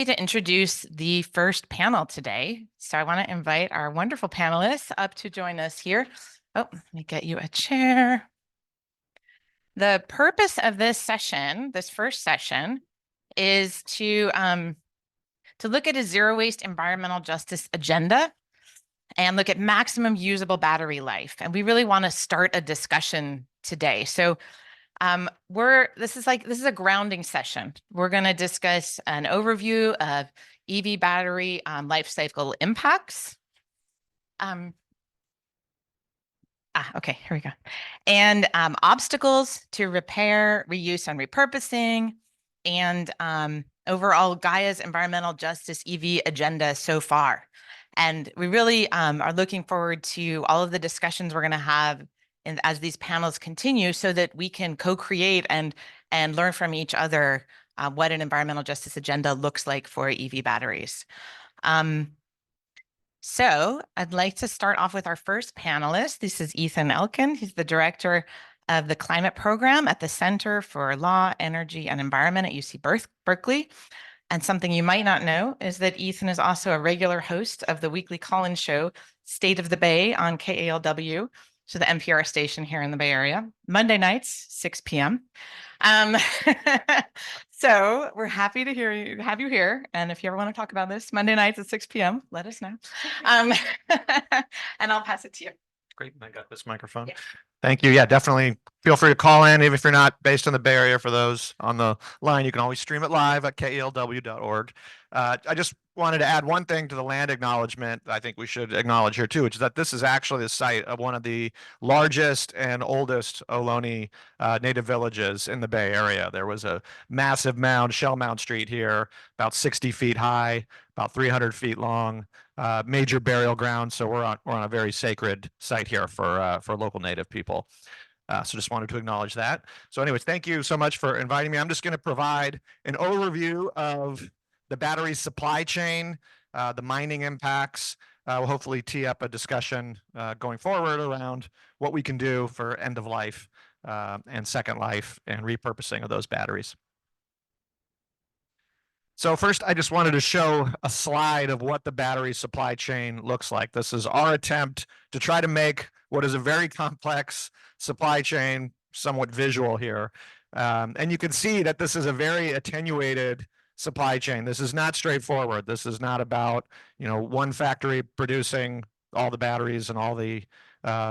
To introduce the first panel today. So I want to invite our wonderful panelists up to join us here. Oh, let me get you a chair. The purpose of this session, this first session, is to look at a zero waste environmental justice agenda and look at maximum usable battery life. And we really want to start a discussion today. So this is a grounding session. We're going to discuss an overview of EV battery life cycle impacts. Okay, here we go. And obstacles to repair, reuse, and repurposing, and overall GAIA's environmental justice EV agenda so far. And we really are looking forward to all of the discussions we're going to have as these panels continue, so that we can co-create and learn from each other what an environmental justice agenda looks like for EV batteries. So I'd like to start off with our first panelist. This is Ethan Elkin. He's the director of the climate program at the Center for Law, Energy, and Environment at UC Berkeley. And something you might not know is that Ethan is also a regular host of the weekly call-in show, State of the Bay, on KALW, so the NPR station here in the Bay Area, Monday nights, 6 p.m. So we're happy to have you here. And if you ever want to talk about this, Monday nights at 6 p.m., let us know. And I'll pass it to you. Great. I got this microphone. Yeah. Thank you. Yeah, definitely feel free to call in. Even if you're not based in the Bay Area, for those on the line, you can always stream it live at kelw.org. I just wanted to add one thing to the land acknowledgement I think we should acknowledge here too, which is that this is actually the site of one of the largest and oldest Ohlone native villages in the Bay Area. There was a massive mound, Shell Mound Street here, about 60 feet high, about 300 feet long. Major burial ground, so we're on a very sacred site here for local Native people. So just wanted to acknowledge that. So anyways, thank you so much for inviting me. I'm just going to provide an overview of the battery supply chain, the mining impacts. We'll hopefully tee up a discussion going forward around what we can do for end of life and second life and repurposing of those batteries. So first, I just wanted to show a slide of what the battery supply chain looks like. This is our attempt to try to make what is a very complex supply chain somewhat visual here. And you can see that this is a very attenuated supply chain. This is not straightforward. This is not about, one factory producing all the batteries and all the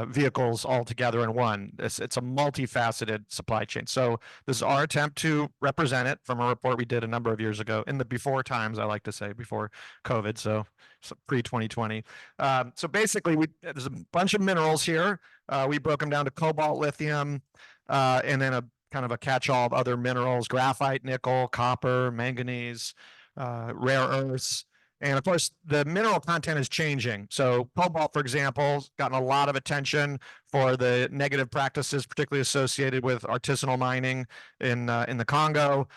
vehicles all together in one. It's a multifaceted supply chain. So this is our attempt to represent it from a report we did a number of years ago, in the before times, I like to say, before COVID, so pre-2020. So basically, there's a bunch of minerals here. We broke them down to cobalt, lithium, and then a kind of a catch-all of other minerals: graphite, nickel, copper, manganese, rare earths. And of course, the mineral content is changing. So cobalt, for example, has gotten a lot of attention for the negative practices, particularly associated with artisanal mining in the Congo.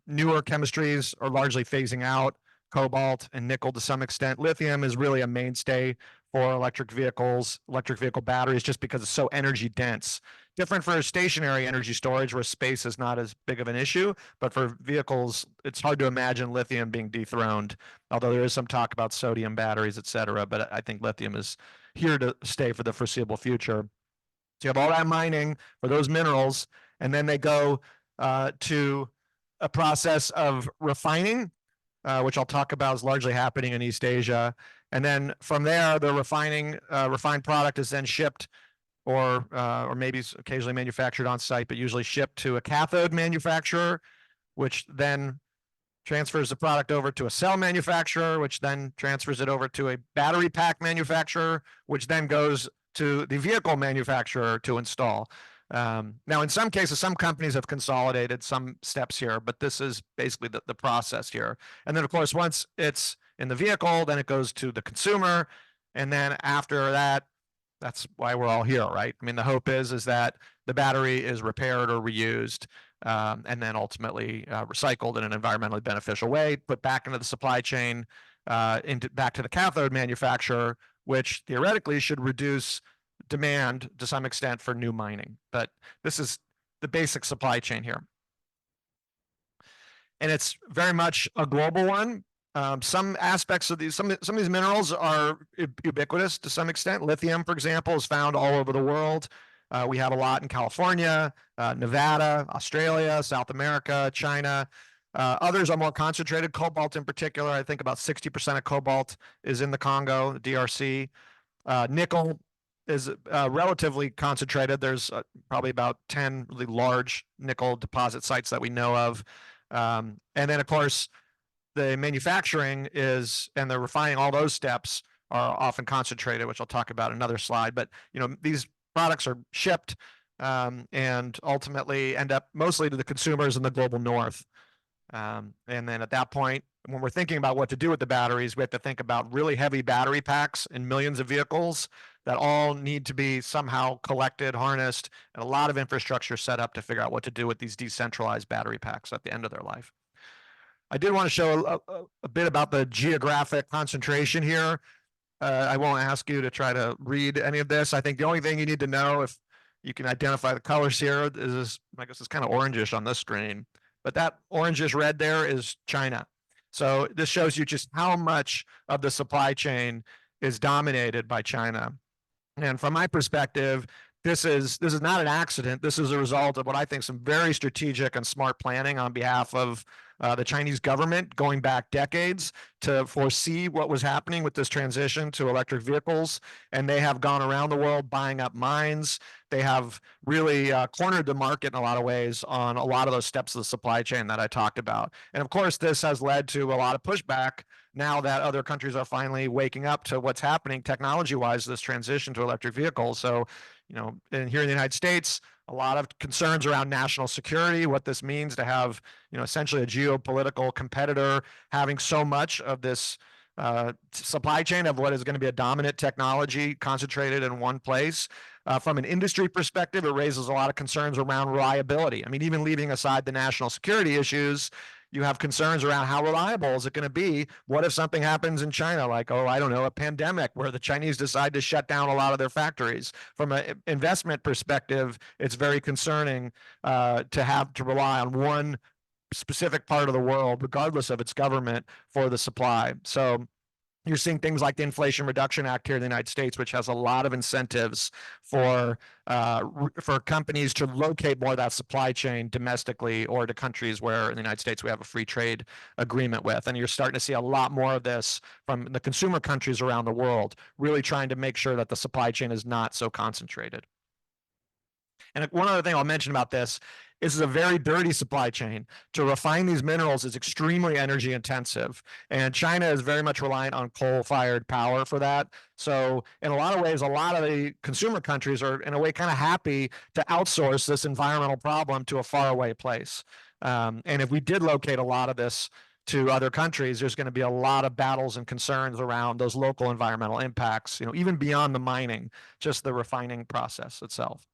Newer chemistries are largely phasing out cobalt and nickel to some extent. Lithium is really a mainstay for electric vehicles, electric vehicle batteries, just because it's so energy dense. Different for stationary energy storage, where space is not as big of an issue, but for vehicles, it's hard to imagine lithium being dethroned, although there is some talk about sodium batteries, et cetera. But I think lithium is here to stay for the foreseeable future. So you have all that mining for those minerals, and then they go to a process of refining, which I'll talk about is largely happening in East Asia. And then from there, the refined product is then shipped or maybe occasionally manufactured on site, but usually shipped to a cathode manufacturer, which then transfers the product over to a cell manufacturer, which then transfers it over to a battery pack manufacturer, which then goes to the vehicle manufacturer to install. Now, in some cases, some companies have consolidated some steps here, but this is basically the process here. And then, of course, once it's in the vehicle, then it goes to the consumer. And then after that, that's why we're all here, right? I mean, the hope is that the battery is repaired or reused, and then ultimately recycled in an environmentally beneficial way, put back into the supply chain, back to the cathode manufacturer, which theoretically should reduce demand to some extent for new mining. But this is the basic supply chain here. and it's very much a global one. Some aspects of these, some of these minerals are ubiquitous to some extent. Lithium, for example, is found all over the world. We have a lot in California, Nevada, Australia, South America, China. Others are more concentrated. Cobalt, in particular, I think about 60% of cobalt is in the Congo, the DRC. Nickel is relatively concentrated. There's probably about 10 really large nickel deposit sites that we know of. And then, of course, the manufacturing is, and the refining, all those steps are often concentrated, which I'll talk about in another slide. But, these products are shipped and ultimately end up mostly to the consumers in the global north. And then at that point, when we're thinking about what to do with the batteries, we have to think about really heavy battery packs in millions of vehicles that all need to be somehow collected, harnessed, and a lot of infrastructure set up to figure out what to do with these decentralized battery packs at the end of their life. I did want to show a bit about the geographic concentration here. I won't ask you to try to read any of this. I think the only thing you need to know, if you can identify the colors here, is, I guess it's kind of orangish on this screen, but that orangish red there is China. So this shows you just how much of the supply chain is dominated by China. And from my perspective, this is not an accident. This is a result of what I think some very strategic and smart planning on behalf of the Chinese government going back decades to foresee what was happening with this transition to electric vehicles. And they have gone around the world buying up mines. They have really cornered the market in a lot of ways on a lot of those steps of the supply chain that I talked about. And of course, this has led to a lot of pushback now that other countries are finally waking up to what's happening technology-wise, this transition to electric vehicles. So, and here in the United States, a lot of concerns around national security, what this means to have, essentially a geopolitical competitor having so much of this supply chain of what is going to be a dominant technology concentrated in one place. From an industry perspective, it raises a lot of concerns around reliability. I mean, even leaving aside the national security issues, you have concerns around how reliable is it going to be? What if something happens in China, like, I don't know, a pandemic where the Chinese decide to shut down a lot of their factories? From an investment perspective, it's very concerning to have to rely on one specific part of the world, regardless of its government, for the supply. So you're seeing things like the Inflation Reduction Act here in the United States, which has a lot of incentives for companies to locate more of that supply chain domestically or to countries where in the United States we have a free trade agreement with. And you're starting to see a lot more of this from the consumer countries around the world, really trying to make sure that the supply chain is not so concentrated. And one other thing I'll mention about this is a very dirty supply chain. To refine these minerals is extremely energy intensive. And China is very much reliant on coal-fired power for that. So in a lot of ways, a lot of the consumer countries are in a way kind of happy to outsource this environmental problem to a faraway place. And if we did locate a lot of this to other countries, there's going to be a lot of battles and concerns around those local environmental impacts, even beyond the mining, just the refining process itself.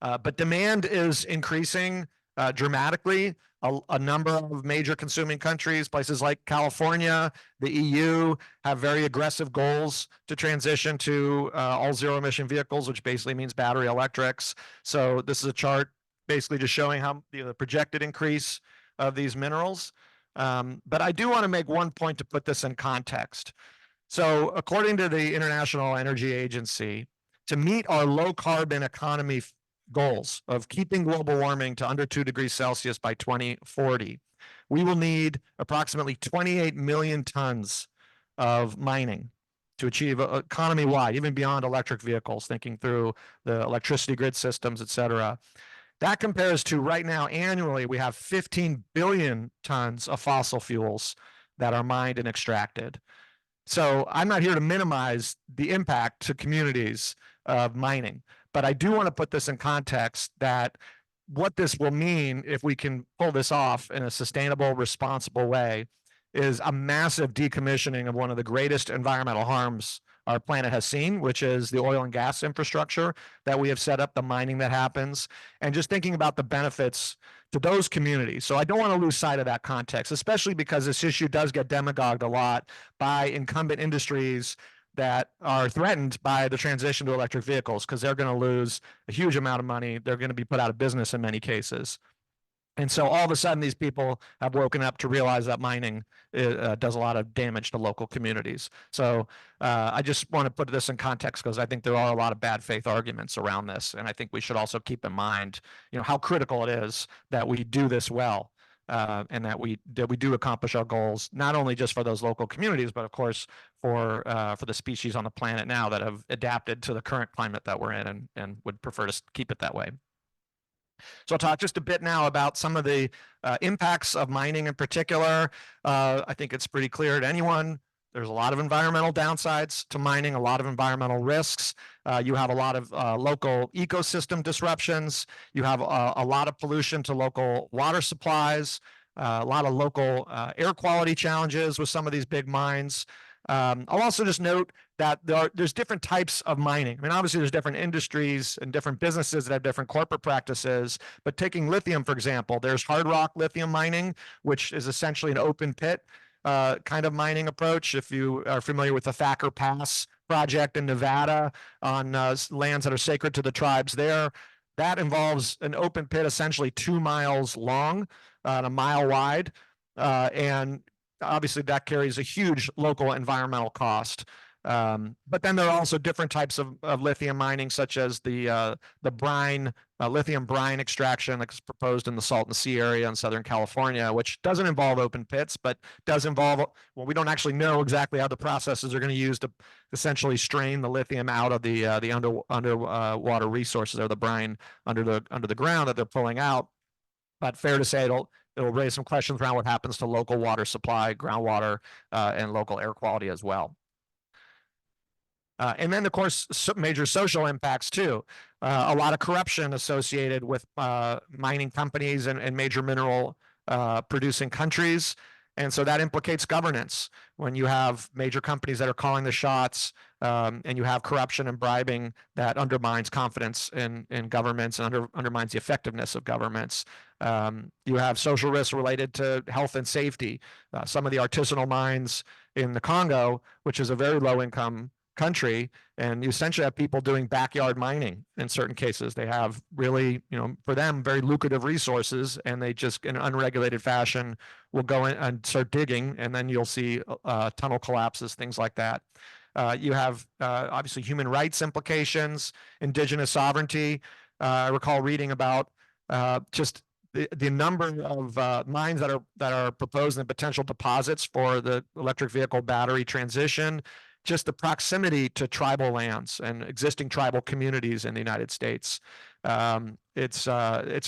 But demand is increasing dramatically. A number of major consuming countries, places like California, the EU, have very aggressive goals to transition to all zero emission vehicles, which basically means battery electrics. So this is a chart basically just showing how the projected increase of these minerals. But I do want to make one point to put this in context. So according to the International Energy Agency, to meet our low carbon economy goals of keeping global warming to under 2 degrees Celsius by 2040, we will need approximately 28 million tons of mining to achieve economy-wide, even beyond electric vehicles, thinking through the electricity grid systems, et cetera. That compares to right now, annually, we have 15 billion tons of fossil fuels that are mined and extracted. So I'm not here to minimize the impact to communities of mining, but I do want to put this in context that what this will mean if we can pull this off in a sustainable, responsible way is a massive decommissioning of one of the greatest environmental harms our planet has seen, which is the oil and gas infrastructure that we have set up, the mining that happens, and just thinking about the benefits to those communities. So I don't want to lose sight of that context, especially because this issue does get demagogued a lot by incumbent industries that are threatened by the transition to electric vehicles because they're going to lose a huge amount of money. They're going to be put out of business in many cases. And so all of a sudden, these people have woken up to realize that mining does a lot of damage to local communities. So I just want to put this in context because I think there are a lot of bad faith arguments around this, and I think we should also keep in mind, how critical it is that we do this well, and that we do accomplish our goals, not only just for those local communities, but of course for the species on the planet now that have adapted to the current climate that we're in and would prefer to keep it that way. So I'll talk just a bit now about some of the impacts of mining in particular. I think it's pretty clear to anyone. There's a lot of environmental downsides to mining, a lot of environmental risks. You have a lot of local ecosystem disruptions. You have a lot of pollution to local water supplies, a lot of local air quality challenges with some of these big mines. I'll also just note that there's different types of mining. I mean, obviously there's different industries and different businesses that have different corporate practices, but taking lithium, for example, there's hard rock lithium mining, which is essentially an open pit kind of mining approach. If you are familiar with the Thacker Pass project in Nevada on lands that are sacred to the tribes there, that involves an open pit essentially 2 miles long and a mile wide. And obviously that carries a huge local environmental cost. But then there are also different types of lithium mining, such as the brine, lithium brine extraction that's proposed in the Salton Sea area in Southern California, which doesn't involve open pits, but does involve, well, we don't actually know exactly how the processes are going to use to essentially strain the lithium out of the underwater resources, or the brine under the ground that they're pulling out. But fair to say it'll raise some questions around what happens to local water supply, groundwater, and local air quality as well. And then, of course, major social impacts too. A lot of corruption associated with mining companies and major mineral producing countries. And so that implicates governance. When you have major companies that are calling the shots, and you have corruption and bribing, that undermines confidence in governments and undermines the effectiveness of governments. You have social risks related to health and safety. Some of the artisanal mines in the Congo, which is a very low income country, and you essentially have people doing backyard mining in certain cases. They have really, for them, very lucrative resources, and they just, in an unregulated fashion, will go in and start digging, and then you'll see tunnel collapses, things like that. You have obviously human rights implications, indigenous sovereignty. I recall reading about just the number of mines that are proposed and the potential deposits for the electric vehicle battery transition. Just the proximity to tribal lands and existing tribal communities in the United States. It's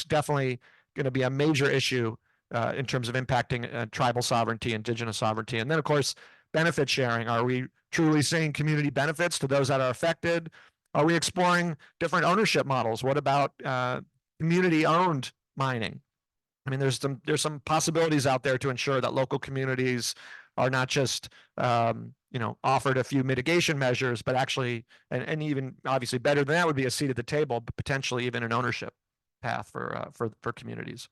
definitely going to be a major issue in terms of impacting tribal sovereignty, indigenous sovereignty. And then, of course, benefit sharing. Are we truly seeing community benefits to those that are affected? Are we exploring different ownership models? What about community-owned mining? I mean, there's some possibilities out there to ensure that local communities are not just offered a few mitigation measures, but actually, and even obviously better than that would be a seat at the table, but potentially even an ownership path for communities.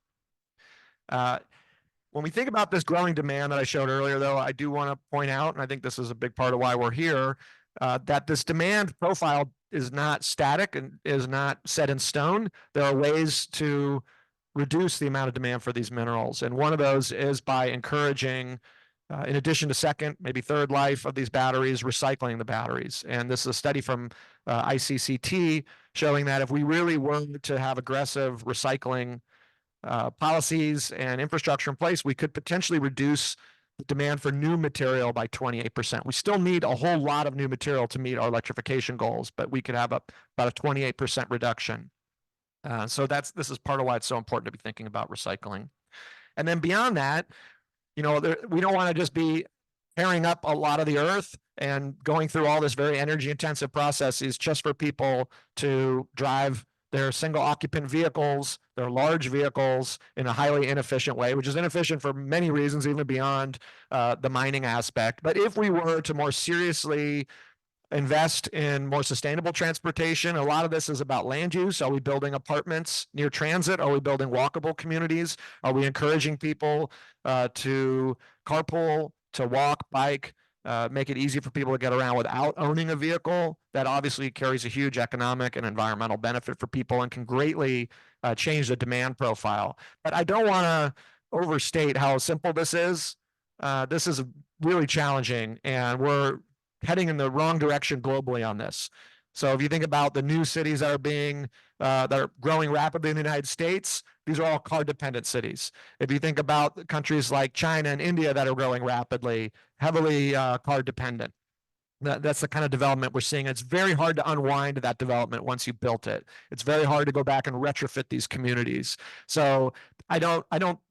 When we think about this growing demand that I showed earlier, though, I do want to point out, and I think this is a big part of why we're here, that this demand profile is not static and is not set in stone. There are ways to reduce the amount of demand for these minerals, and one of those is by encouraging, in addition to second, maybe third life of these batteries, recycling the batteries. And this is a study from ICCT showing that if we really were to have aggressive recycling policies and infrastructure in place, we could potentially reduce the demand for new material by 28%. We still need a whole lot of new material to meet our electrification goals, but we could have about a 28% reduction. So this is part of why it's so important to be thinking about recycling. And then beyond that, we don't want to just be tearing up a lot of the earth and going through all this very energy intensive processes just for people to drive their single occupant vehicles, their large vehicles, in a highly inefficient way, which is inefficient for many reasons, even beyond the mining aspect. But if we were to more seriously invest in more sustainable transportation, a lot of this is about land use. Are we building apartments near transit? Are we building walkable communities? Are we encouraging people to carpool, to walk, bike, make it easy for people to get around without owning a vehicle. That obviously carries a huge economic and environmental benefit for people and can greatly change the demand profile. But I don't want to overstate how simple this is. This is really challenging, and we're heading in the wrong direction globally on this. So if you think about the new cities that are growing rapidly in the United States, these are all car-dependent cities. If you think about countries like China and India that are growing rapidly, heavily car-dependent, that's the kind of development we're seeing. It's very hard to unwind that development once you built it. It's very hard to go back and retrofit these communities. So I don't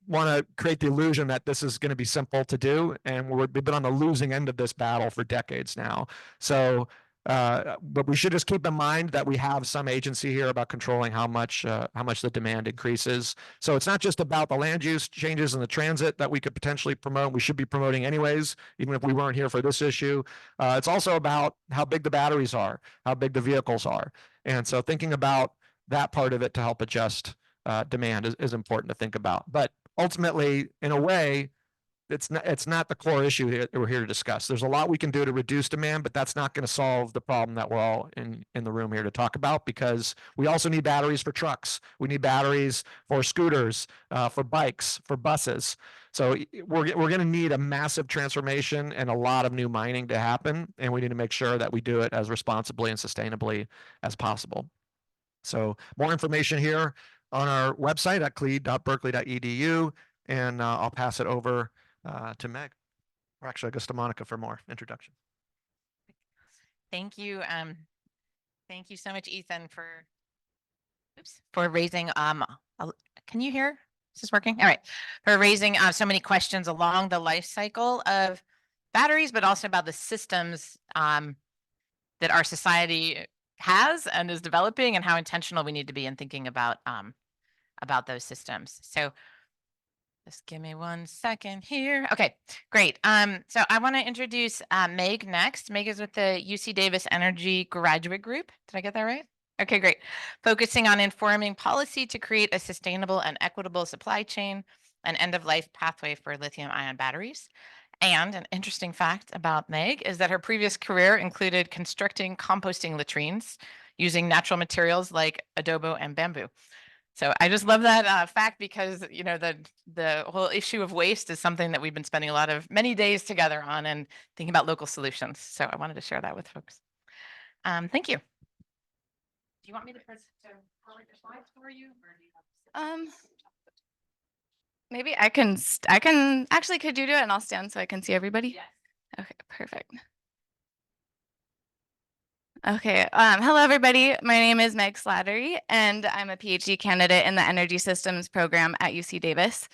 want to create the illusion that this is going to be simple to do, and we've been on the losing end of this battle for decades now. So but we should just keep in mind that we have some agency here about controlling how much the demand increases. So it's not just about the land use changes in the transit that we could potentially promote. We should be promoting anyways, even if we weren't here for this issue. It's also about how big the batteries are, how big the vehicles are. And so thinking about that part of it to help adjust demand is important to think about. But ultimately, in a way, it's not the core issue that we're here to discuss. There's a lot we can do to reduce demand, but that's not going to solve the problem that we're all in the room here to talk about, because we also need batteries for trucks. We need batteries for scooters, for bikes, for buses. So we're going to need a massive transformation and a lot of new mining to happen, and we need to make sure that we do it as responsibly and sustainably as possible. So more information here on our website at clede.berkeley.edu, and I'll pass it over to Meg, or actually I guess to Monica for more introduction. Thank you. Thank you so much, Ethan, for raising, can you hear? Is this working? All right. For raising so many questions along the life cycle of batteries, but also about the systems that our society has and is developing, and how intentional we need to be in thinking about those systems. So just give me 1 second here. Okay, great. So I want to introduce Meg next. Meg is with the UC Davis Energy Graduate Group. Did I get that right? Okay, great. Focusing on informing policy to create a sustainable and equitable supply chain and end-of-life pathway for lithium-ion batteries. And an interesting fact about Meg is that her previous career included constructing composting latrines using natural materials like adobo and bamboo. So I just love that fact, because the whole issue of waste is something that we've been spending many days together on and thinking about local solutions. So I wanted to share that with folks. Thank you. Do you want me to forward your slides for you, or do you have? Maybe I can actually, could you do it and I'll stand so I can see everybody? Yes. Okay, perfect. Okay, hello everybody. My name is Meg Slattery, and I'm a PhD candidate in the Energy Systems program at UC Davis.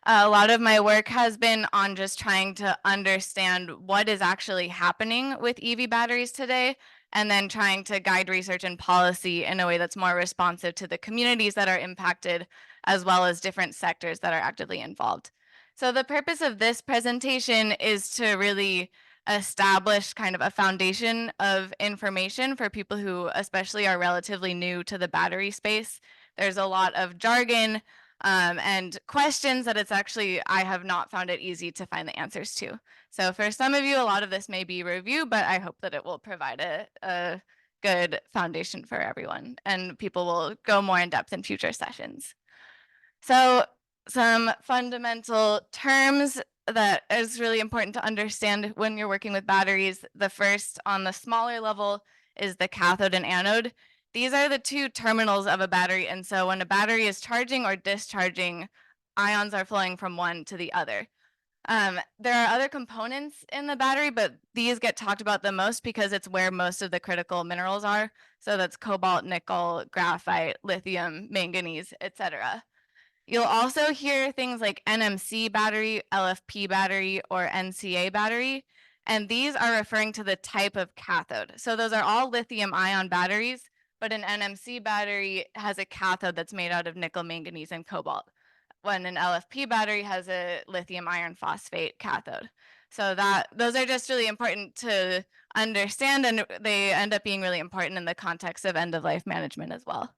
A lot of my work has been on just trying to understand what is actually happening with EV batteries today, and then trying to guide research and policy in a way that's more responsive to the communities that are impacted, as well as different sectors that are actively involved. So the purpose of this presentation is to really establish kind of a foundation of information for people who especially are relatively new to the battery space. There's a lot of jargon and questions that I have not found it easy to find the answers to. So for some of you, a lot of this may be review, but I hope that it will provide a good foundation for everyone, and people will go more in depth in future sessions. So some fundamental terms that is really important to understand when you're working with batteries. The first, on the smaller level, is the cathode and anode. These are the two terminals of a battery, and so when a battery is charging or discharging, ions are flowing from one to the other. There are other components in the battery, but these get talked about the most because it's where most of the critical minerals are. So that's cobalt, nickel, graphite, lithium, manganese, etc. You'll also hear things like NMC battery, LFP battery, or NCA battery, and these are referring to the type of cathode. So those are all lithium-ion batteries, but an NMC battery has a cathode that's made out of nickel, manganese, and cobalt, when an LFP battery has a lithium iron phosphate cathode. So those are just really important to understand, and they end up being really important in the context of end-of-life management as well.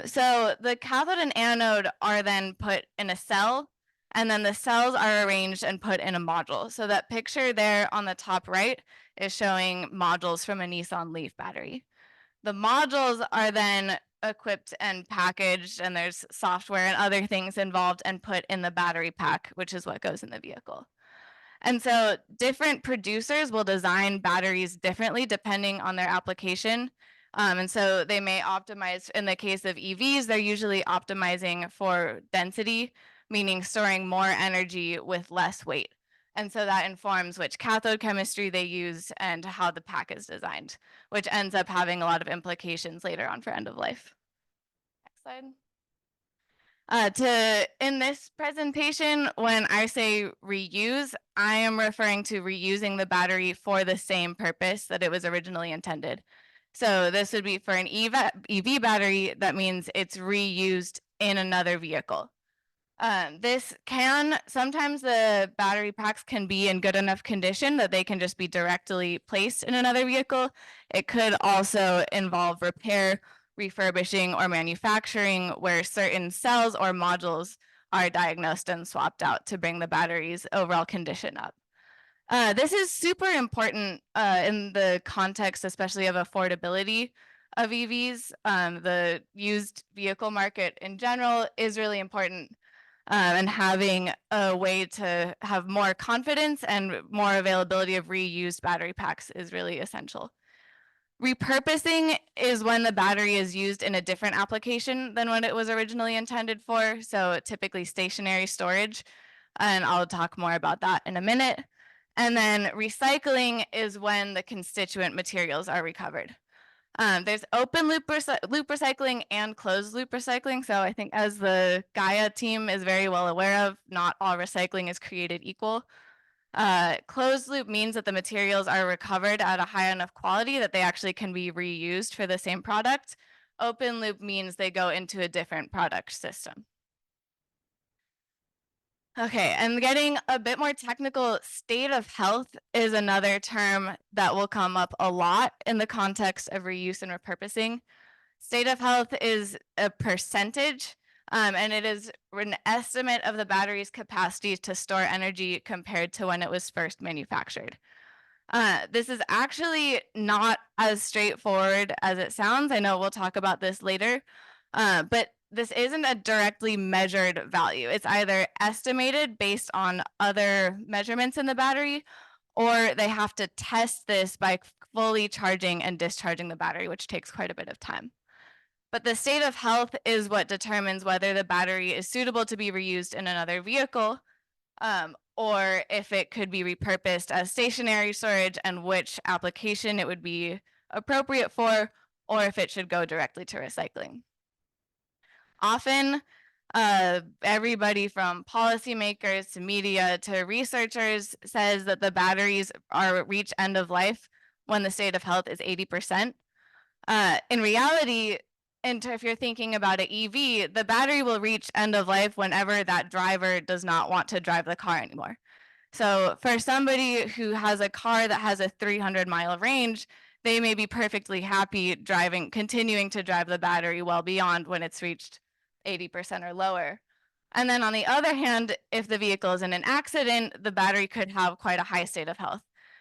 So the cathode and anode are then put in a cell, And then the cells are arranged and put in a module. So that picture there on the top right is showing modules from a Nissan Leaf battery. The modules are then equipped and packaged, and there's software and other things involved and put in the battery pack, which is what goes in the vehicle. And so different producers will design batteries differently depending on their application. And so they may optimize, in the case of EVs, they're usually optimizing for density, meaning storing more energy with less weight. And so that informs which cathode chemistry they use and how the pack is designed, which ends up having a lot of implications later on for end of life. Next slide. In this presentation, when I say reuse, I am referring to reusing the battery for the same purpose that it was originally intended. So this would be for an EV battery, that means it's reused in another vehicle. Sometimes the battery packs can be in good enough condition that they can just be directly placed in another vehicle. It could also involve repair, refurbishing, or manufacturing, where certain cells or modules are diagnosed and swapped out to bring the battery's overall condition up. This is super important in the context, especially of affordability of EVs. The used vehicle market in general is really important, and having a way to have more confidence and more availability of reused battery packs is really essential. Repurposing is when the battery is used in a different application than what it was originally intended for, so typically stationary storage, and I'll talk more about that in a minute. And then recycling is when the constituent materials are recovered. There's open loop recycling and closed loop recycling. So I think, as the GAIA team is very well aware of, not all recycling is created equal. Closed loop means that the materials are recovered at a high enough quality that they actually can be reused for the same product. Open loop means they go into a different product system. Okay, and getting a bit more technical, state of health is another term that will come up a lot in the context of reuse and repurposing. State of health is a percentage, and it is an estimate of the battery's capacity to store energy compared to when it was first manufactured. This is actually not as straightforward as it sounds. I know we'll talk about this later, but this isn't a directly measured value. It's either estimated based on other measurements in the battery, or they have to test this by fully charging and discharging the battery, which takes quite a bit of time. But the state of health is what determines whether the battery is suitable to be reused in another vehicle, or if it could be repurposed as stationary storage and which application it would be appropriate for, or if it should go directly to recycling. Often, everybody from policymakers to media to researchers says that the batteries reach end of life when the state of health is 80%. In reality, if you're thinking about an EV, the battery will reach end of life whenever that driver does not want to drive the car anymore. So for somebody who has a car that has a 300-mile range, they may be perfectly happy continuing to drive the battery well beyond when it's reached 80% or lower. And then on the other hand, if the vehicle is in an accident, the battery could have quite a high state of health.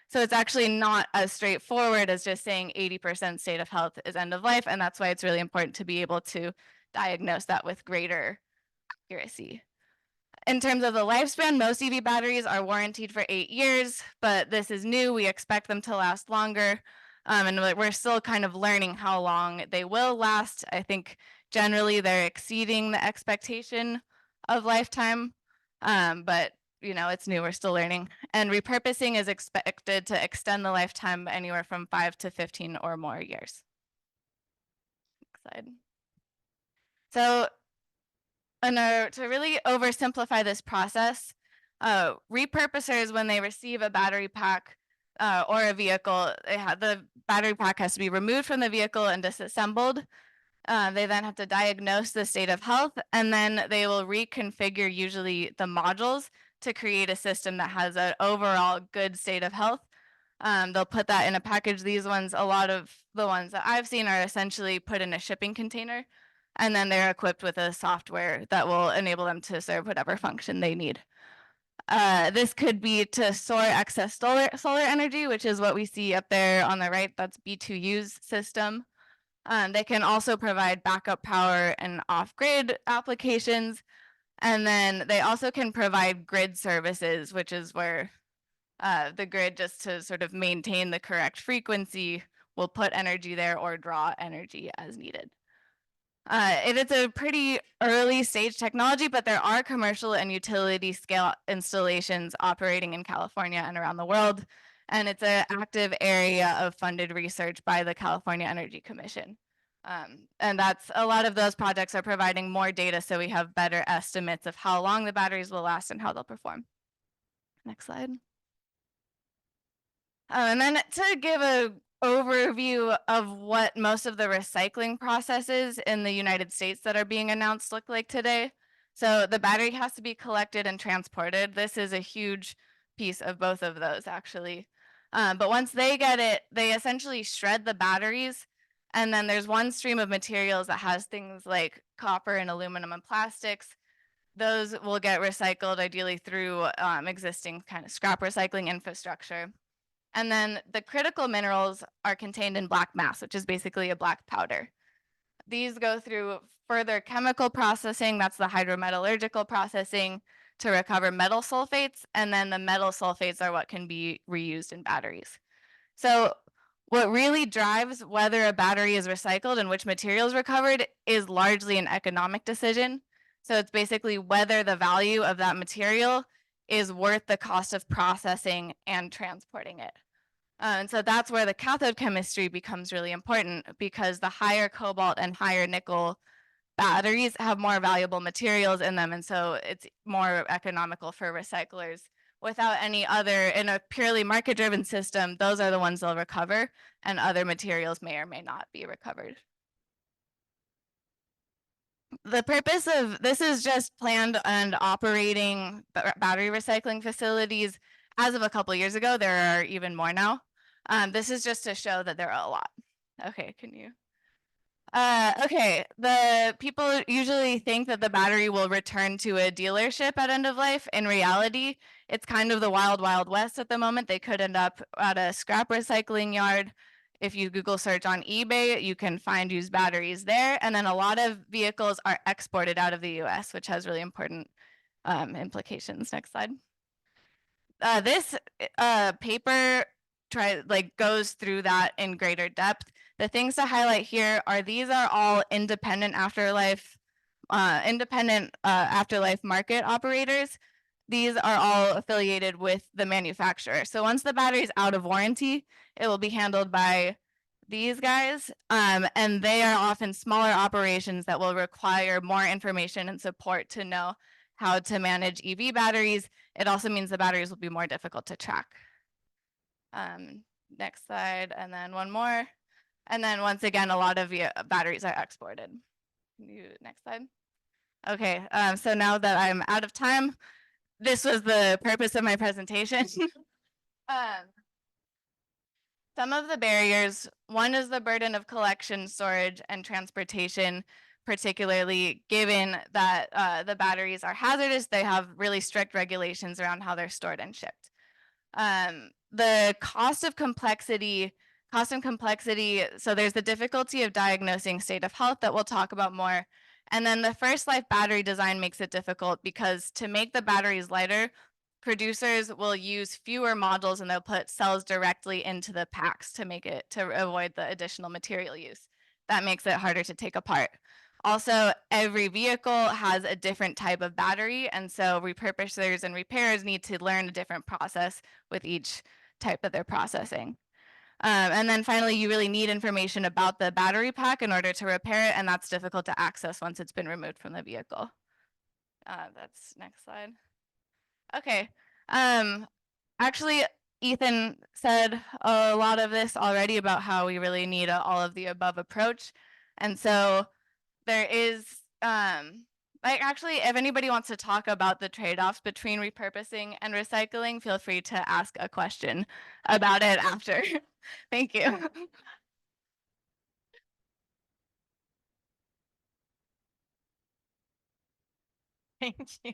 So it's actually not as straightforward as just saying 80% state of health is end of life, and that's why it's really important to be able to diagnose that with greater accuracy. In terms of the lifespan, most EV batteries are warranted for 8 years, but this is new. We expect them to last longer, and we're still kind of learning how long they will last. I think generally they're exceeding the expectation of lifetime, but it's new, we're still learning. And repurposing is expected to extend the lifetime anywhere from 5 to 15 or more years. Next slide. So to really oversimplify this process, repurposers, when they receive a battery pack or a vehicle, the battery pack has to be removed from the vehicle and disassembled. They then have to diagnose the state of health, and then they will reconfigure usually the modules to create a system that has an overall good state of health. They'll put that in a package. These ones, a lot of the ones that I've seen, are essentially put in a shipping container. and then they're equipped with a software that will enable them to serve whatever function they need. This could be to store excess solar energy, which is what we see up there on the right. That's B2U's system. They can also provide backup power and off-grid applications. And then they also can provide grid services, which is where the grid, just to sort of maintain the correct frequency, will put energy there or draw energy as needed. It is a pretty early stage technology, but there are commercial and utility scale installations operating in California and around the world. And it's an active area of funded research by the California Energy Commission. And that's a lot of those projects are providing more data so we have better estimates of how long the batteries will last and how they'll perform. Next slide. And then to give a overview of what most of the recycling processes in the United States that are being announced look like today. So the battery has to be collected and transported. This is a huge piece of both of those, actually. But once they get it, they essentially shred the batteries. And then there's one stream of materials that has things like copper and aluminum and plastics. Those will get recycled ideally through existing kind of scrap recycling infrastructure. And then the critical minerals are contained in black mass, which is basically a black powder. These go through further chemical processing, that's the hydrometallurgical processing, to recover metal sulfates, and then the metal sulfates are what can be reused in batteries. So what really drives whether a battery is recycled and which material is recovered is largely an economic decision. So it's basically whether the value of that material is worth the cost of processing and transporting it. And so that's where the cathode chemistry becomes really important, because the higher cobalt and higher nickel batteries have more valuable materials in them. And so it's more economical for recyclers. Without any other, in a purely market-driven system, those are the ones they'll recover, and other materials may or may not be recovered. The purpose of this is just planned and operating battery recycling facilities. As of a couple of years ago, there are even more now. This is just to show that there are a lot. Okay, can you? Okay, the people usually think that the battery will return to a dealership at end of life. In reality, it's kind of the wild, wild west at the moment. They could end up at a scrap recycling yard. If you Google search on eBay, you can find used batteries there. And then a lot of vehicles are exported out of the US, which has really important implications. Next slide. This paper goes through that in greater depth. The things to highlight here are these are all independent afterlife market operators. These are all affiliated with the manufacturer. So once the battery is out of warranty, it will be handled by these guys. And they are often smaller operations that will require more information and support to know how to manage EV batteries. It also means the batteries will be more difficult to track. Next slide, and then one more. And then once again, a lot of batteries are exported. Next slide. Okay, so now that I'm out of time, this was the purpose of my presentation. Some of the barriers, one is the burden of collection, storage, and transportation, particularly given that the batteries are hazardous. They have really strict regulations around how they're stored and shipped. The cost and complexity, so there's the difficulty of diagnosing state of health that we'll talk about more. And then the first life battery design makes it difficult because to make the batteries lighter, producers will use fewer modules and they'll put cells directly into the packs to avoid the additional material use. That makes it harder to take apart. Also, every vehicle has a different type of battery, and so repurposers and repairers need to learn a different process with each type that they're processing. And then finally, you really need information about the battery pack in order to repair it, and that's difficult to access once it's been removed from the vehicle. That's next slide. Okay. Actually, Ethan said a lot of this already about how we really need all of the above approach. And so there is, actually, if anybody wants to talk about the trade-offs between repurposing and recycling, feel free to ask a question about it after. Thank you. Thank you.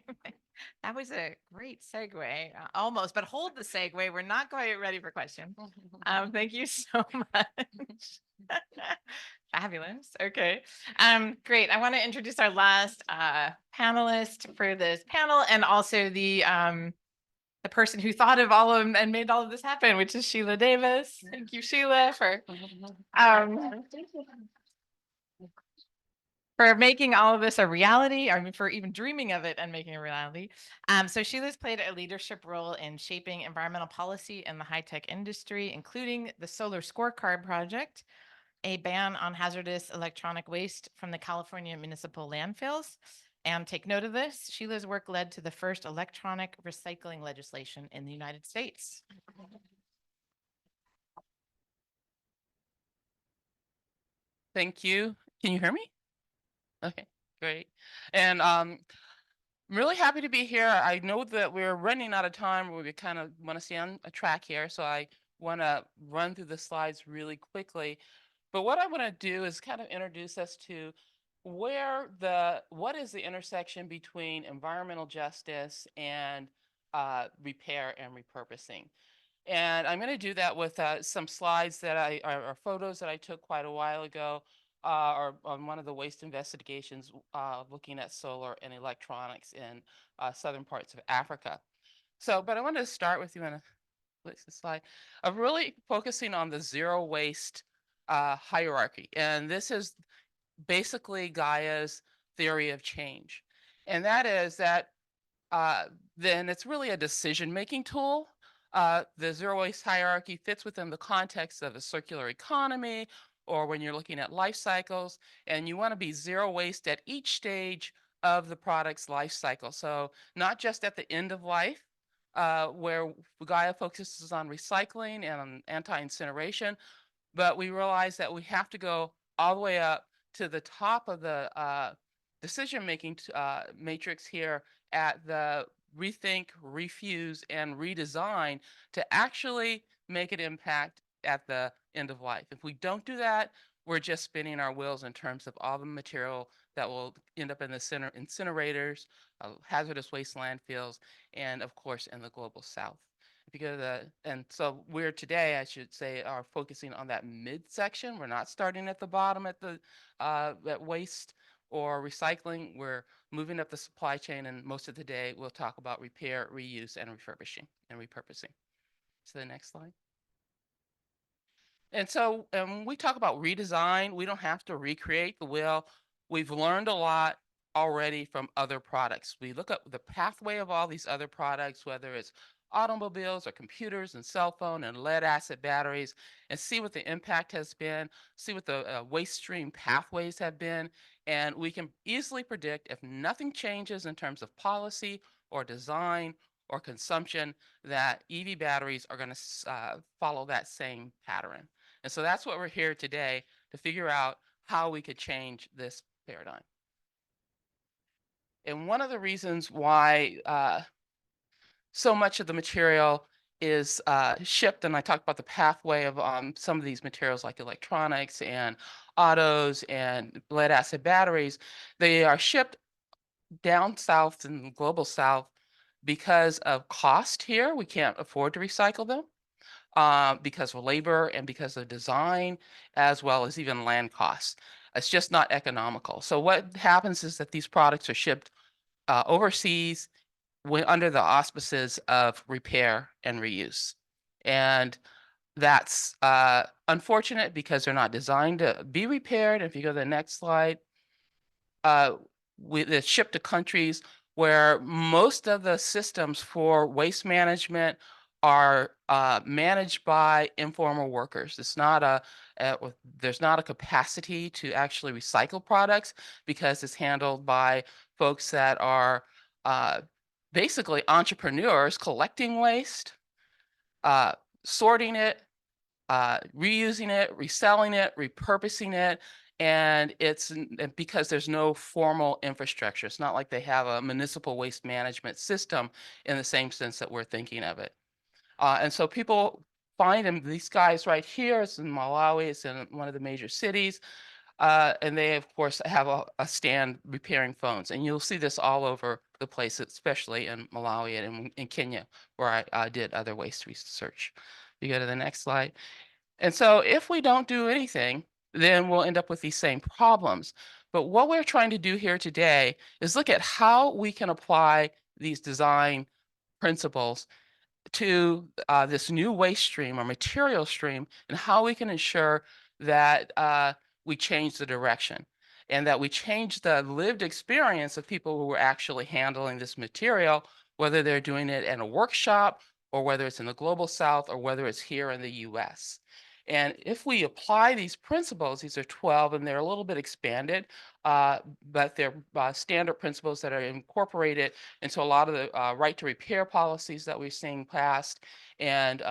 That was a great segue, almost, but hold the segue. We're not quite ready for questions. Thank you so much. Fabulous. Okay. Great. I want to introduce our last panelist for this panel, and also the person who thought of all of them and made all of this happen, which is Sheila Davis. Thank you, Sheila, for making all of this a reality. I mean, for even dreaming of it and making it a reality. So Sheila's played a leadership role in shaping environmental policy in the high-tech industry, including the Solar Scorecard Project, a ban on hazardous electronic waste from the California municipal landfills. And take note of this, Sheila's work led to the first electronic recycling legislation in the United States. Thank you. Can you hear me? Okay, great. And I'm really happy to be here. I know that we're running out of time. We kind of want to stay on a track here, so I want to run through the slides really quickly. But what I want to do is kind of introduce us to what is the intersection between environmental justice and repair and repurposing. And I'm going to do that with some slides that are photos that I took quite a while ago, or on one of the waste investigations looking at solar and electronics in southern parts of Africa. So, but I wanted to start with you on this slide of really focusing on the zero waste hierarchy. And this is basically GAIA's theory of change. And that is that then it's really a decision-making tool. The zero waste hierarchy fits within the context of a circular economy, or when you're looking at life cycles, and you want to be zero waste at each stage of the product's life cycle. So not just at the end of life, where GAIA focuses on recycling and on anti-incineration, but we realize that we have to go all the way up to the top of the decision-making matrix here at the rethink, refuse, and redesign to actually make an impact at the end of life. If we don't do that, we're just spinning our wheels in terms of all the material that will end up in the incinerators, hazardous waste landfills, and of course in the global south. Because and so we're today, I should say, are focusing on that midsection. We're not starting at the bottom at the at waste or recycling. We're moving up the supply chain, and most of the day we'll talk about repair, reuse, and refurbishing and repurposing. So the next slide. And so when we talk about redesign, we don't have to recreate the wheel. We've learned a lot already from other products. We look at the pathway of all these other products, whether it's automobiles or computers and cell phone and lead acid batteries, and see what the impact has been, see what the waste stream pathways have been, and we can easily predict if nothing changes in terms of policy or design or consumption, that EV batteries are going to follow that same pattern. And so that's what we're here today to figure out how we could change this paradigm. And one of the reasons why so much of the material is shipped, and I talked about the pathway of some of these materials like electronics and autos and lead acid batteries, they are shipped down south in the global south because of cost here. We can't afford to recycle them. Because of labor and because of design, as well as even land costs. It's just not economical. So what happens is that these products are shipped overseas under the auspices of repair and reuse. And that's unfortunate because they're not designed to be repaired. If you go to the next slide, it's shipped to countries where most of the systems for waste management are managed by informal workers. It's not there's not a capacity to actually recycle products because it's handled by folks that are basically entrepreneurs collecting waste, sorting it, reusing it, reselling it, repurposing it. And it's because there's no formal infrastructure. It's not like they have a municipal waste management system in the same sense that we're thinking of it. And so people find them, these guys right here, it's in Malawi, it's in one of the major cities. And they, of course, have a stand repairing phones. And you'll see this all over the places, especially in Malawi and in Kenya, where I did other waste research. You go to the next slide. And so if we don't do anything, then we'll end up with these same problems. But what we're trying to do here today is look at how we can apply these design principles to this new waste stream or material stream, and how we can ensure that we change the direction and that we change the lived experience of people who are actually handling this material, whether they're doing it in a workshop or whether it's in the global south or whether it's here in the US. And if we apply these principles, these are 12 and they're a little bit expanded, but they're standard principles that are incorporated into a lot of the right to repair policies that we're seeing passed and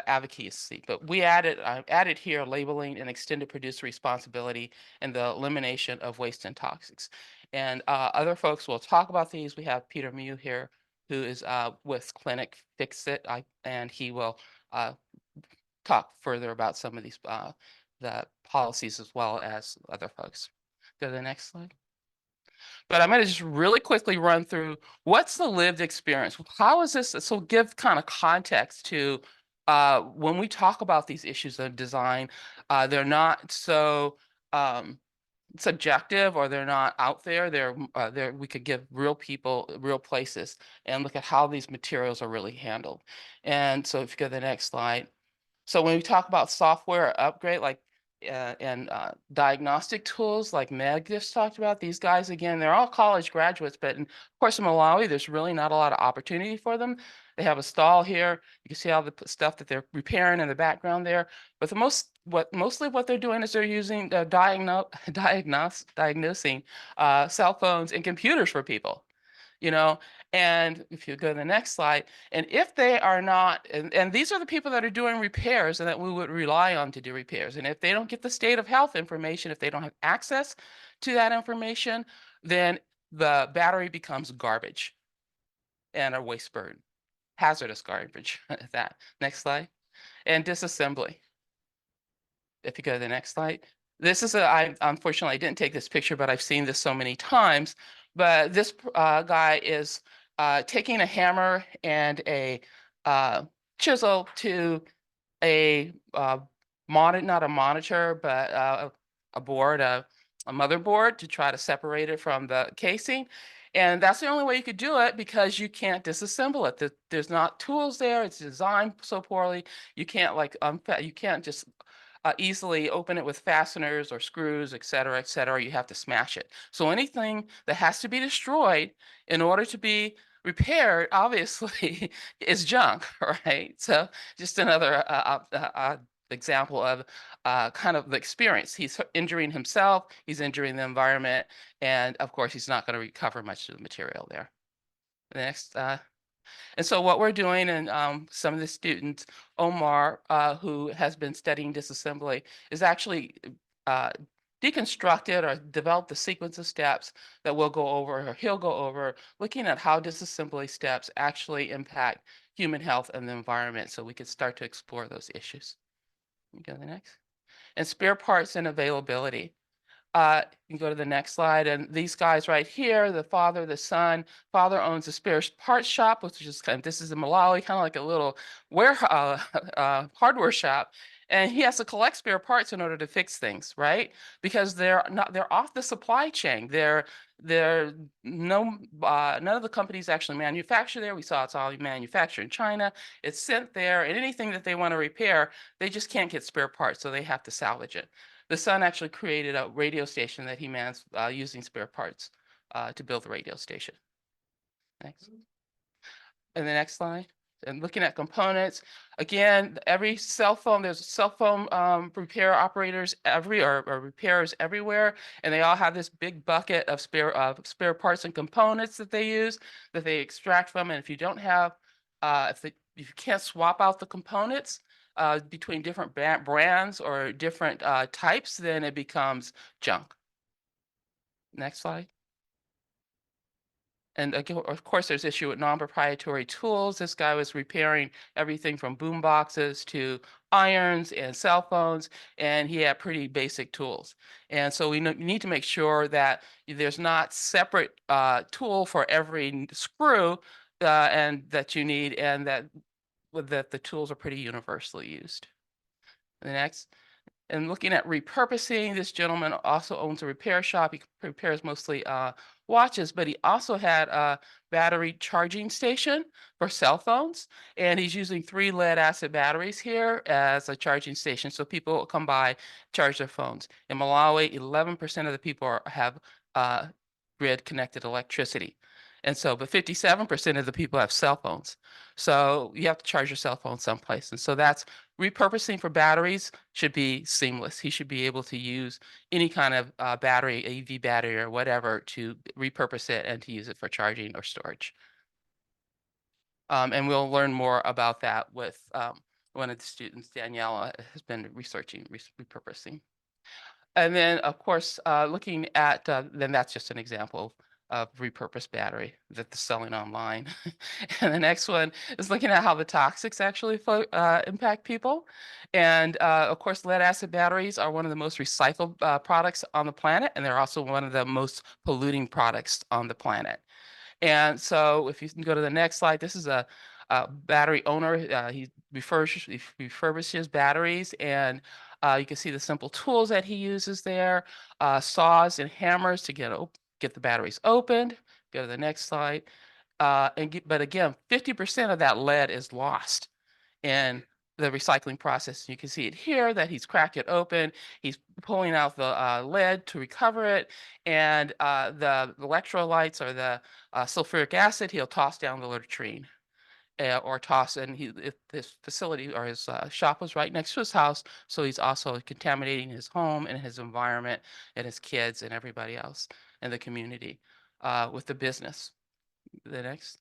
advocacy. But we added here labeling and extended producer responsibility and the elimination of waste and toxics. And other folks will talk about these. We have Peter Mew here, who is with Clinic Fix It, and he will talk further about some of these the policies as well as other folks. Go to the next slide. But I'm going to just really quickly run through what's the lived experience. How is this? So give kind of context to when we talk about these issues of design, they're not so subjective or they're not out there. They're we could give real people, real places, and look at how these materials are really handled. And so if you go to the next slide. So when we talk about software upgrade, like and diagnostic tools like Meg just talked about, these guys, again, they're all college graduates, but of course in Malawi, there's really not a lot of opportunity for them. They have a stall here. You can see all the stuff that they're repairing in the background there. But mostly what they're doing is they're using diagnosing cell phones and computers for people. And if you go to the next slide, and if they are not, and these are the people that are doing repairs and that we would rely on to do repairs. And if they don't get the state of health information, if they don't have access to that information, then the battery becomes garbage and a waste burden, hazardous garbage at that. Next slide. And disassembly. If you go to the next slide. This is unfortunately, I didn't take this picture, but I've seen this so many times. But this guy is taking a hammer and a chisel to a not a monitor, but a board, a motherboard, to try to separate it from the casing. And that's the only way you could do it, because you can't disassemble it. There's not tools there. It's designed so poorly. You can't you can't just easily open it with fasteners or screws, et cetera, et cetera. You have to smash it. So anything that has to be destroyed in order to be repaired, obviously, is junk, right? So just another example of kind of the experience. He's injuring himself, he's injuring the environment, and of course, he's not going to recover much of the material there. The next. And so what we're doing, and some of the students, Omar, who has been studying disassembly, is actually deconstructed or developed the sequence of steps that we'll go over, or he'll go over, looking at how disassembly steps actually impact human health and the environment, so we can start to explore those issues. You go to the next. And spare parts and availability. You can go to the next slide, and these guys right here, the father, the son. Father owns a spare parts shop, which is this is in Malawi, kind of like a little hardware shop, and he has to collect spare parts in order to fix things, right? Because they're off the supply chain. None of the companies actually manufacture there. We saw it's all manufactured in China. It's sent there, and anything that they want to repair, they just can't get spare parts, so they have to salvage it. The son actually created a radio station that he mans using spare parts to build the radio station. Next. And the next slide. And looking at components, again, every cell phone, there's cell phone repair operators or repairers everywhere, and they all have this big bucket of spare parts and components that they use, that they extract from. And if you don't have, if you can't swap out the components between different brands or different types, then it becomes junk. Next slide. And again, of course, there's issue with non-proprietary tools. This guy was repairing everything from boom boxes to irons and cell phones, and he had pretty basic tools. And so we need to make sure that there's not separate tool for every screw and that you need, and that the tools are pretty universally used. The next. And looking at repurposing, this gentleman also owns a repair shop. He repairs mostly watches, but he also had a battery charging station for cell phones. And he's using 3 lead acid batteries here as a charging station. So people will come by, charge their phones. In Malawi, 11% of the people have grid connected electricity. And so, but 57% of the people have cell phones. So you have to charge your cell phone someplace. And so that's repurposing for batteries should be seamless. He should be able to use any kind of battery, EV battery or whatever, to repurpose it and to use it for charging or storage. And we'll learn more about that with one of the students, Daniela, has been researching repurposing. And then, of course, looking at, then that's just an example of repurposed battery that they're selling online. And the next one is looking at how the toxics actually impact people. And of course, lead acid batteries are one of the most recycled products on the planet, and they're also one of the most polluting products on the planet. And so if you can go to the next slide, this is a battery owner. He refurbishes batteries, and you can see the simple tools that he uses there, saws and hammers to get the batteries opened. Go to the next slide. But again, 50% of that lead is lost in the recycling process. You can see it here that he's cracked it open. He's pulling out the lead to recover it, and the electrolytes or the sulfuric acid he'll toss down the latrine. Or toss, and if this facility or his shop was right next to his house, so he's also contaminating his home and his environment and his kids and everybody else in the community with the business. The next.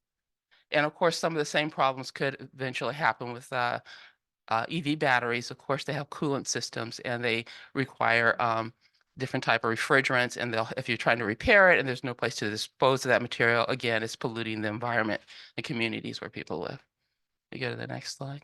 And of course, some of the same problems could eventually happen with EV batteries. Of course, they have coolant systems and they require different type of refrigerants. And if you're trying to repair it and there's no place to dispose of that material, again, it's polluting the environment and communities where people live. You go to the next slide.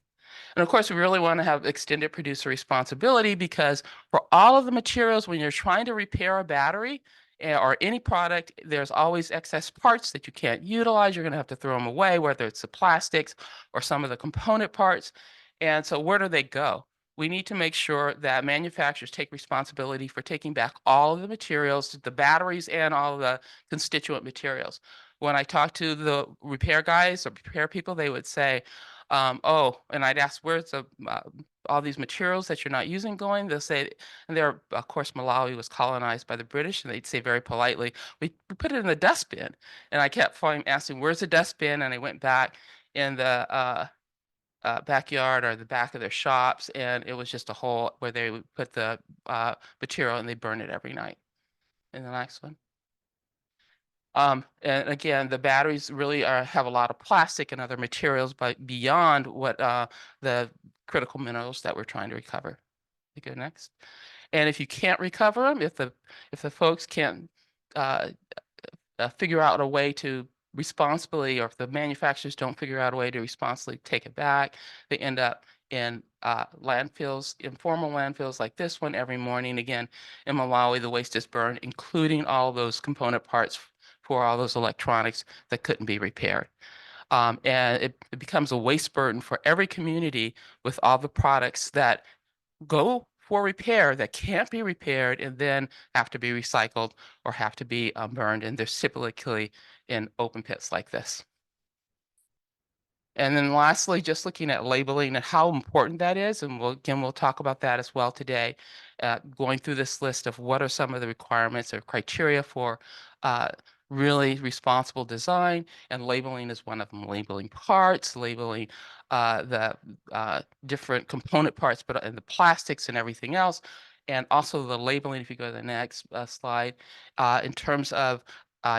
And of course, we really want to have extended producer responsibility, because for all of the materials, when you're trying to repair a battery or any product, there's always excess parts that you can't utilize. You're going to have to throw them away, whether it's the plastics or some of the component parts. And so where do they go? We need to make sure that manufacturers take responsibility for taking back all of the materials, the batteries and all of the constituent materials. When I talk to the repair guys or repair people, they would say, oh, and I'd ask, where's all these materials that you're not using going? They'll say, and they're, of course, Malawi was colonized by the British, and they'd say very politely, we put it in the dustbin. And I kept asking, where's the dustbin? And I went back in the backyard or the back of their shops, and it was just a hole where they would put the material and they burn it every night. And the next one. And again, the batteries really have a lot of plastic and other materials, but beyond what the critical minerals that we're trying to recover. You go next. And if you can't recover them, if the folks can't figure out a way to responsibly, or if the manufacturers don't figure out a way to responsibly take it back, they end up in landfills, informal landfills like this one every morning. Again, in Malawi, the waste is burned, including all those component parts for all those electronics that couldn't be repaired. And it becomes a waste burden for every community with all the products that go for repair that can't be repaired and then have to be recycled or have to be burned. And they're typically in open pits like this. And then lastly, just looking at labeling and how important that is. And we'll talk about that as well today, going through this list of what are some of the requirements or criteria for really responsible design, and labeling is one of them. Labeling parts, labeling the different component parts, but and the plastics and everything else. And also the labeling, if you go to the next slide, in terms of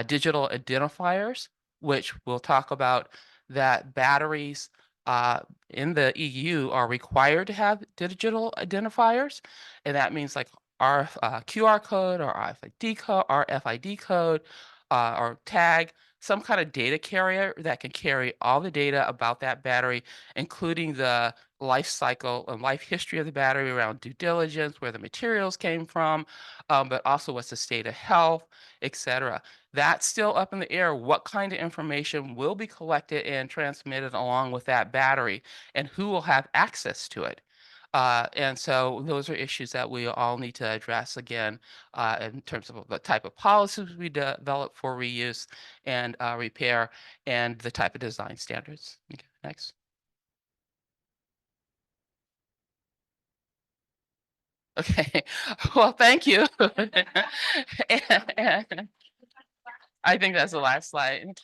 digital identifiers, which we'll talk about, that batteries in the EU are required to have digital identifiers. And that means like our QR code or RFID code or tag some kind of data carrier that can carry all the data about that battery, including the life cycle and life history of the battery around due diligence, where the materials came from, but also what's the state of health, etc. That's still up in the air. What kind of information will be collected and transmitted along with that battery, and who will have access to it? And so those are issues that we all need to address again in terms of the type of policies we develop for reuse and repair, and the type of design standards. Okay, next. Okay, well, thank you. And I think that's the last slide.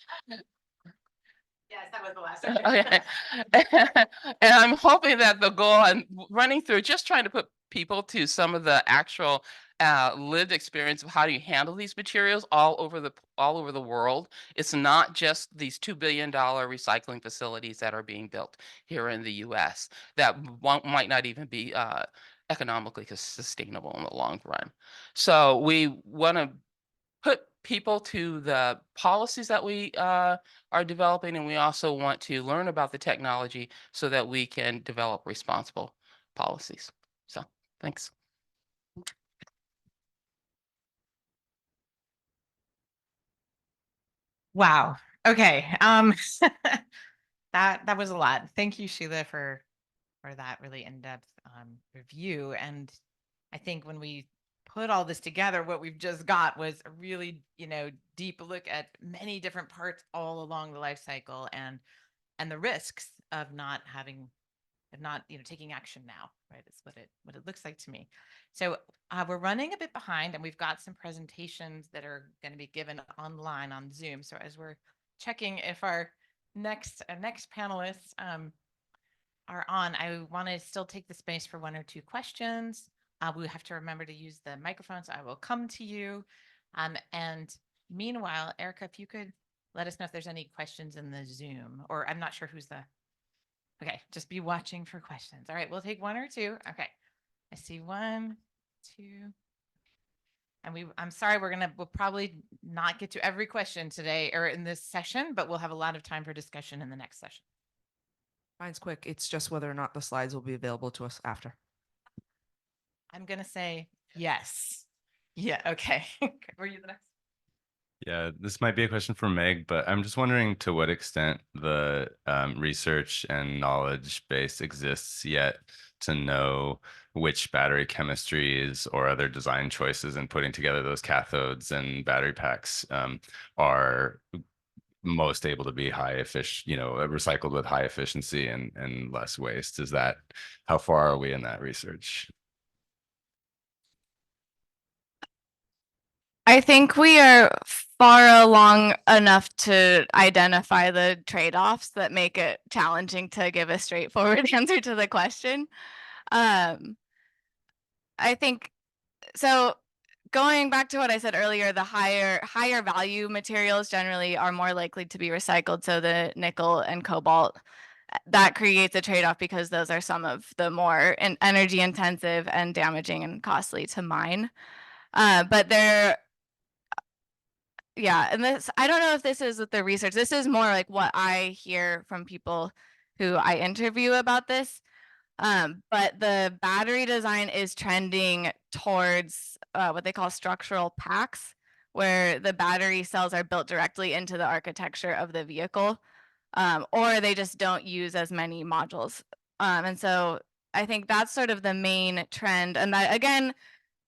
Yes, that was the last. Okay. And I'm hoping that the goal and running through, just trying to put people to some of the actual lived experience of how do you handle these materials all over the world. It's not just these $2 billion recycling facilities that are being built here in the US that might not even be economically sustainable in the long run. So we want to put people to the policies that we are developing, and we also want to learn about the technology so that we can develop responsible policies. So, thanks. Wow. Okay. That was a lot. Thank you, Sheila, for that really in-depth review. And I think when we put all this together, what we've just got was a really, deep look at many different parts all along the life cycle, and the risks of not taking action now, right? It's what it looks like to me. So we're running a bit behind, and we've got some presentations that are going to be given online on Zoom. So as we're checking if our next panelists are on, I want to still take the space for 1 or 2 questions. We have to remember to use the microphones. I will come to you. And meanwhile, Erica, if you could let us know if there's any questions in the Zoom, or I'm not sure who's the. Okay, just be watching for questions. All right, we'll take 1 or 2. Okay, I see 1, 2. And I'm sorry, we'll probably not get to every question today or in this session, but we'll have a lot of time for discussion in the next session. Mine's quick. It's just whether or not the slides will be available to us after. I'm going to say yes. Yeah, okay. Were you the next? Yeah, this might be a question for Meg, but I'm just wondering to what extent the research and knowledge base exists yet to know which battery chemistries or other design choices in putting together those cathodes and battery packs are most able to be recycled with high efficiency and less waste. How far are we in that research? I think we are far along enough to identify the trade-offs that make it challenging to give a straightforward answer to the question. I think so. Going back to what I said earlier, the higher value materials generally are more likely to be recycled. So the nickel and cobalt, that creates a trade-off because those are some of the more energy intensive and damaging and costly to mine. But yeah, and I don't know if this is with the research. This is more like what I hear from people who I interview about this. But the battery design is trending towards what they call structural packs, where the battery cells are built directly into the architecture of the vehicle, or they just don't use as many modules. And so I think that's sort of the main trend. And that, again,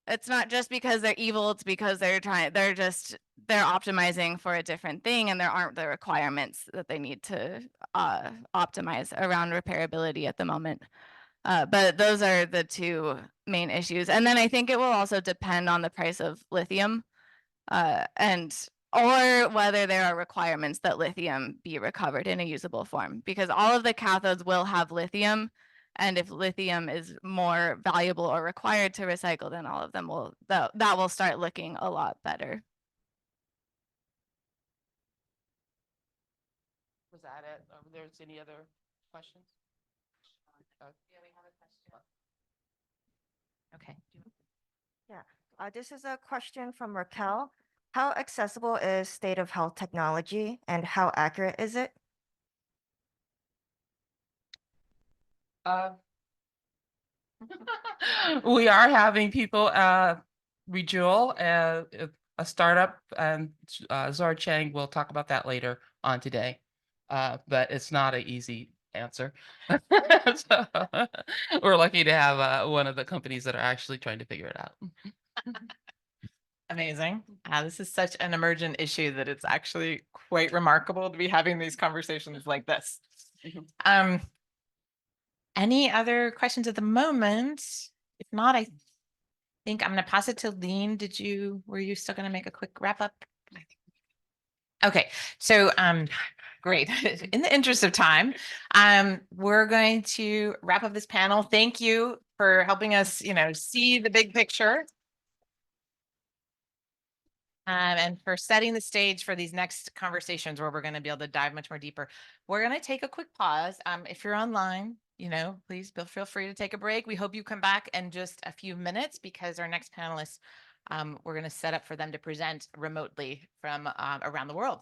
it's not just because they're evil, it's because they're optimizing for a different thing, and there aren't the requirements that they need to optimize around repairability at the moment. But those are the 2 main issues. And then I think it will also depend on the price of lithium, or whether there are requirements that lithium be recovered in a usable form, because all of the cathodes will have lithium. And if lithium is more valuable or required to recycle, then all of them that will start looking a lot better. Was that it? Or there's any other questions? Yeah, we have a question. Okay. Yeah, this is a question from Raquel. How accessible is state of health technology and how accurate is it? Uh, we are having people, Rejewel, a startup, and Zora Chang will talk about that later on today. But it's not an easy answer. So, we're lucky to have one of the companies that are actually trying to figure it out. Amazing. This is such an emergent issue that it's actually quite remarkable to be having these conversations like this. Mhm. Any other questions at the moment? If not, I think I'm going to pass it to Lean. Were you still going to make a quick wrap up? Okay, so great. In the interest of time, we're going to wrap up this panel. Thank you for helping us, see the big picture. And for setting the stage for these next conversations where we're going to be able to dive much more deeper. We're going to take a quick pause. If you're online, please feel free to take a break. We hope you come back in just a few minutes because our next panelists, we're going to set up for them to present remotely from around the world.